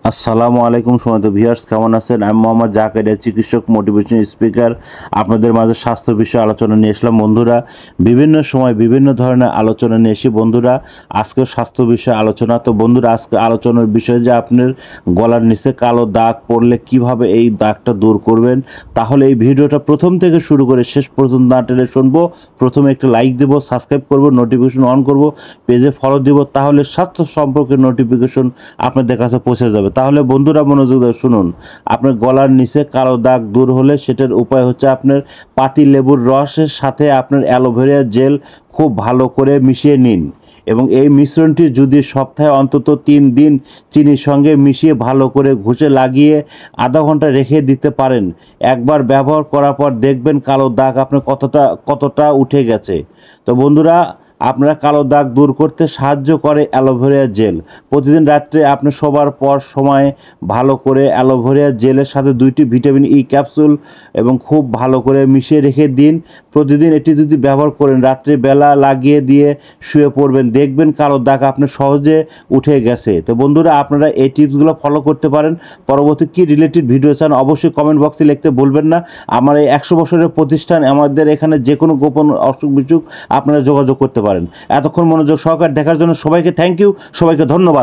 আসসালামু আলাইকুম সম্মানিত ভিউয়ার্স, কেমন আছেন? আমি মোহাম্মদ জাকারিয়া, চিকিৎসক, মোটিভেশন স্পিকার। আপনাদের মাঝে স্বাস্থ্য বিষয়ে আলোচনা নিয়ে আসলাম বন্ধুরা। বিভিন্ন সময় বিভিন্ন ধরনের আলোচনা নিয়ে এসি বন্ধুরা। আজকে স্বাস্থ্য বিষয়ে আলোচনা। তো বন্ধুরা, আজকে আলোচনার বিষয় যে আপনার গলার নিচে কালো দাগ পড়লে কিভাবে এই দাগটা দূর করবেন। তাহলে এই ভিডিওটা প্রথম থেকে শুরু করে শেষ পর্যন্ত না টেনে শুনবো। প্রথমে একটা লাইক দেব, সাবস্ক্রাইব করব, নোটিফিকেশন অন করব, পেজে ফলো দিব, তাহলে স্বাস্থ্য সম্পর্কে নোটিফিকেশন আপনাদের কাছে পৌঁছে যাবে। তাহলে বন্ধুরা মনোযোগ দিয়ে শুনুন। আপনার গলার নিচে কালো দাগ দূর হলে সেটার উপায় হচ্ছে আপনার পাতি লেবুর রসের সাথে আপনার অ্যালোভেরা জেল খুব ভালো করে মিশিয়ে নিন, এবং এই মিশ্রণটি যদি সপ্তাহে অন্তত 3 দিন চিনির সঙ্গে মিশিয়ে ভালো করে ঘষে লাগিয়ে আধা ঘন্টা রেখে দিতে পারেন। একবার ব্যবহার করার পর দেখবেন কালো দাগ আপনার কতটা উঠে গেছে। তো বন্ধুরা, আপনারা কালো দাগ দূর করতে সাহায্য করে অ্যালোভেরা জেল। প্রতিদিন রাত্রে আপনি শোবার পর সময় ভালো করে অ্যালোভেরা জেলের সাথে 2টি ভিটামিন ই ক্যাপসুল এবং খুব ভালো করে মিশিয়ে রেখে দিন। প্রতিদিন এটি যদি ব্যবহার করেন, রাত্রে বেলা লাগিয়ে দিয়ে শুয়ে পড়বেন, দেখবেন কালো দাগ আপনার সহজে উঠে গেছে। তো বন্ধুরা, আপনারা এই টিপসগুলো ফলো করতে পারেন। পরবর্তী কী রিলেটেড ভিডিও চান অবশ্যই কমেন্ট বক্সে লিখতে ভুলবেন না। আমার এই 100 বছরের প্রতিষ্ঠান, আমাদের এখানে যে কোনো গোপন অসুখ বিসুখ আপনারা যোগাযোগ করতে পারেন। এতক্ষণ মনোযোগ সহকারে দেখার জন্য সবাইকে থ্যাংক ইউ, সবাইকে ধন্যবাদ।